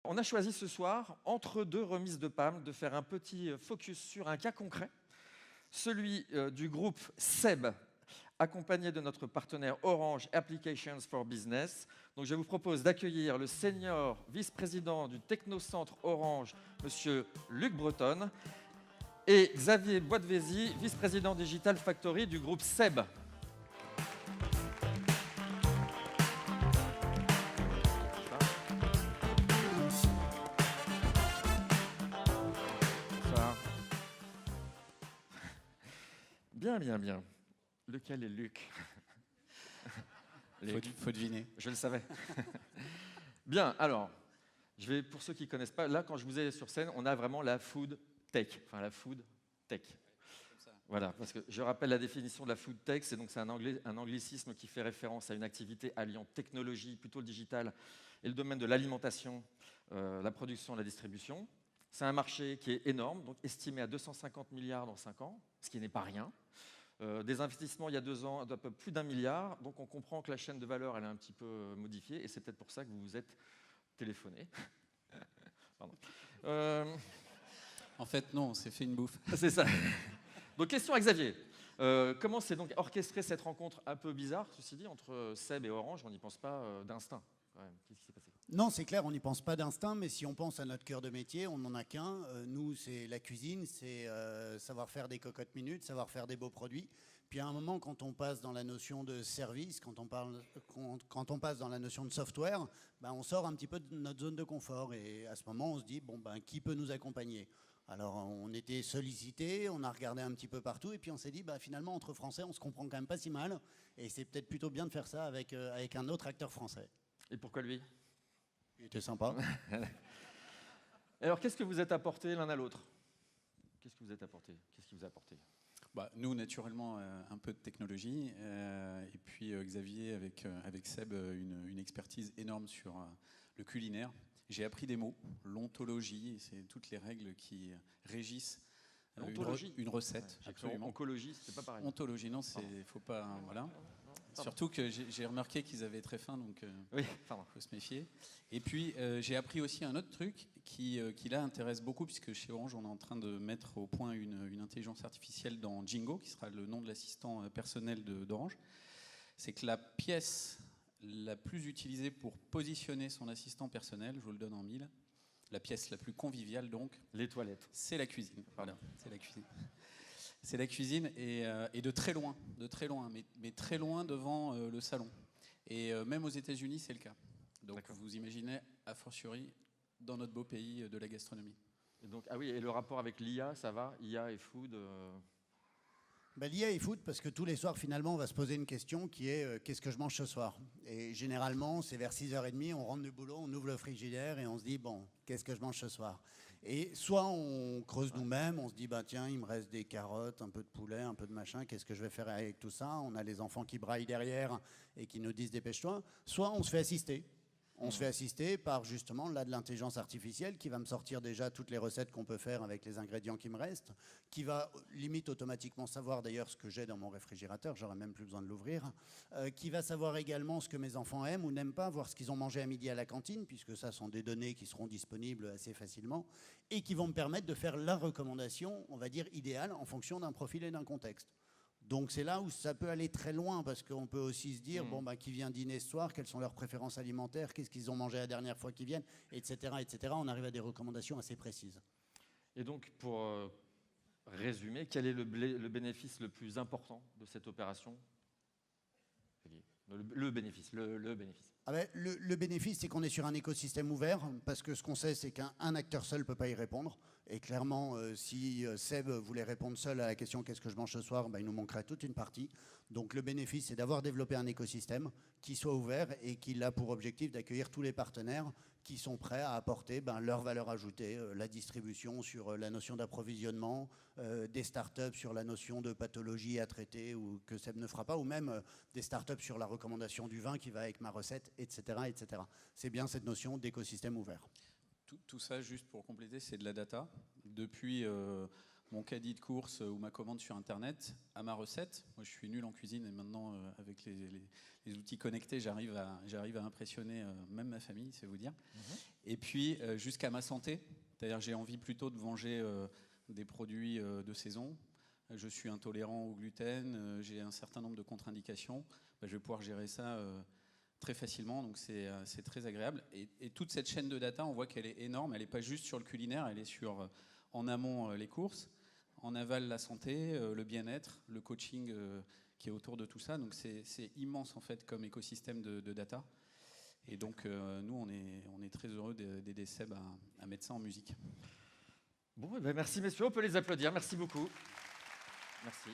On a choisi ce soir, entre deux remises de palmes, de faire un petit focus sur un cas concret, celui du groupe SEB, accompagné de notre partenaire Orange Applications for Business. Donc je vous propose d'accueillir le senior vice-président du Technocentre Orange, monsieur Luc Breton, et Xavier Boitvézy, vice-président Digital Factory du groupe SEB. Bien. Lequel est Luc? Faut deviner. Je le savais. Bien, alors, pour ceux qui ne connaissent pas, là, quand je vous ai sur scène, on a vraiment la food tech. Enfin, la food tech. Voilà, parce que je rappelle la définition de la food tech, c'est un anglicisme qui fait référence à une activité alliant technologie, plutôt le digital, et le domaine de l'alimentation, la production et la distribution. C'est un marché qui est énorme, donc estimé à 250 milliards dans 5 ans, ce qui n'est pas rien. Des investissements il y a 2 ans d'un peu plus d'1 milliard, donc on comprend que la chaîne de valeur elle est un petit peu modifiée, et c'est peut-être pour ça que vous vous êtes téléphoné. Pardon. En fait, non, on s'est fait une bouffe. C'est ça. Donc question à Xavier. Comment s'est donc orchestrée cette rencontre un peu bizarre, ceci dit, entre SEB et Orange? On n'y pense pas d'instinct. Qu'est-ce qui s'est passé? Non, c'est clair, on n'y pense pas d'instinct, mais si on pense à notre cœur de métier, on n'en a qu'un. Nous, c'est la cuisine, c'est savoir faire des cocottes minutes, savoir faire des beaux produits. Puis à un moment, quand on passe dans la notion de service, quand on passe dans la notion de software, ben, on sort un petit peu de notre zone de confort. Et à ce moment, on se dit, bon, ben, qui peut nous accompagner? Alors, on était sollicités, on a regardé un petit peu partout, et puis on s'est dit, bah, finalement, entre Français, on se comprend quand même pas si mal. Et c'est peut-être plutôt bien de faire ça avec un autre acteur français. Et pourquoi lui? Il était sympa. Alors, qu'est-ce que vous êtes apporté l'un à l'autre? Qu'est-ce qui vous a apporté? Bah, nous, naturellement, un peu de technologie. Et puis Xavier, avec Seb, une expertise énorme sur le culinaire. J'ai appris des mots, l'ontologie, c'est toutes les règles qui régissent une recette. Ouais, absolument. Oncologie, c'est pas pareil. Ontologie, non, faut pas. Voilà. Surtout que j'ai remarqué qu'ils avaient très faim, donc oui, faut se méfier. Et puis j'ai appris aussi un autre truc qui là intéresse beaucoup, puisque chez Orange on est en train de mettre au point une intelligence artificielle dans Jingo, qui sera le nom de l'assistant personnel d'Orange. C'est que la pièce la plus utilisée pour positionner son assistant personnel, je vous le donne en mille, la pièce la plus conviviale donc, les toilettes, c'est la cuisine. Voilà, c'est la cuisine. C'est la cuisine et de très loin, mais très loin devant le salon. Et même aux États-Unis, c'est le cas. Donc vous imaginez, a fortiori, dans notre beau pays de la gastronomie. Et donc, ah oui, et le rapport avec l'IA, ça va? IA et food Ben, l'IA et food, parce que tous les soirs, finalement, on va se poser une question qui est qu'est-ce que je mange ce soir? Et généralement, c'est vers 6h30, on rentre du boulot, on ouvre le frigidaire et on se dit, bon, qu'est-ce que je mange ce soir? Et soit on creuse nous-mêmes, on se dit, bah, tiens, il me reste des carottes, un peu de poulet, un peu de machin, qu'est-ce que je vais faire avec tout ça? On a les enfants qui braillent derrière et qui nous disent, dépêche-toi. Soit on se fait assister. On se fait assister par justement là de l'intelligence artificielle qui va me sortir déjà toutes les recettes qu'on peut faire avec les ingrédients qui me restent, qui va limite automatiquement savoir d'ailleurs ce que j'ai dans mon réfrigérateur, j'aurais même plus besoin de l'ouvrir, qui va savoir également ce que mes enfants aiment ou n'aiment pas, voir ce qu'ils ont mangé à midi à la cantine, puisque ça sont des données qui seront disponibles assez facilement, et qui vont me permettre de faire la recommandation, on va dire idéale, en fonction d'un profil et d'un contexte. Donc c'est là où ça peut aller très loin, parce qu'on peut aussi se dire, bon, bah, qui vient dîner ce soir, quelles sont leurs préférences alimentaires, qu'est-ce qu'ils ont mangé la dernière fois qu'ils viennent, etc., etc. On arrive à des recommandations assez précises. Et donc, pour résumer, quel est le bénéfice le plus important de cette opération? Le bénéfice. Ah ben, le bénéfice, c'est qu'on est sur un écosystème ouvert, parce que ce qu'on sait, c'est qu'un acteur seul ne peut pas y répondre. Et clairement, si Seb voulait répondre seul à la question « qu'est-ce que je mange ce soir ?», ben, il nous manquerait toute une partie. Donc le bénéfice, c'est d'avoir développé un écosystème qui soit ouvert et qui a pour objectif d'accueillir tous les partenaires qui sont prêts à apporter leur valeur ajoutée, la distribution sur la notion d'approvisionnement, des startups sur la notion de pathologie à traiter ou que Seb ne fera pas, ou même des startups sur la recommandation du vin qui va avec ma recette, etc., etc. C'est bien cette notion d'écosystème ouvert. Tout ça, juste pour compléter, c'est de la data. Depuis mon caddie de course ou ma commande sur Internet à ma recette. Moi, je suis nul en cuisine et maintenant, avec les outils connectés, j'arrive à impressionner même ma famille, c'est vous dire. Et puis, jusqu'à ma santé, c'est-à-dire j'ai envie plutôt de manger des produits de saison. Je suis intolérant au gluten, j'ai un certain nombre de contre-indications. Je vais pouvoir gérer ça très facilement, donc c'est très agréable. Et toute cette chaîne de data, on voit qu'elle est énorme. Elle n'est pas juste sur le culinaire, elle est sur, en amont, les courses, en aval, la santé, le bien-être, le coaching qui est autour de tout ça. Donc c'est immense en fait comme écosystème de data. Et donc nous, on est très heureux d'aider Seb à mettre ça en musique. Bon, merci messieurs, on peut les applaudir. Merci beaucoup. Merci.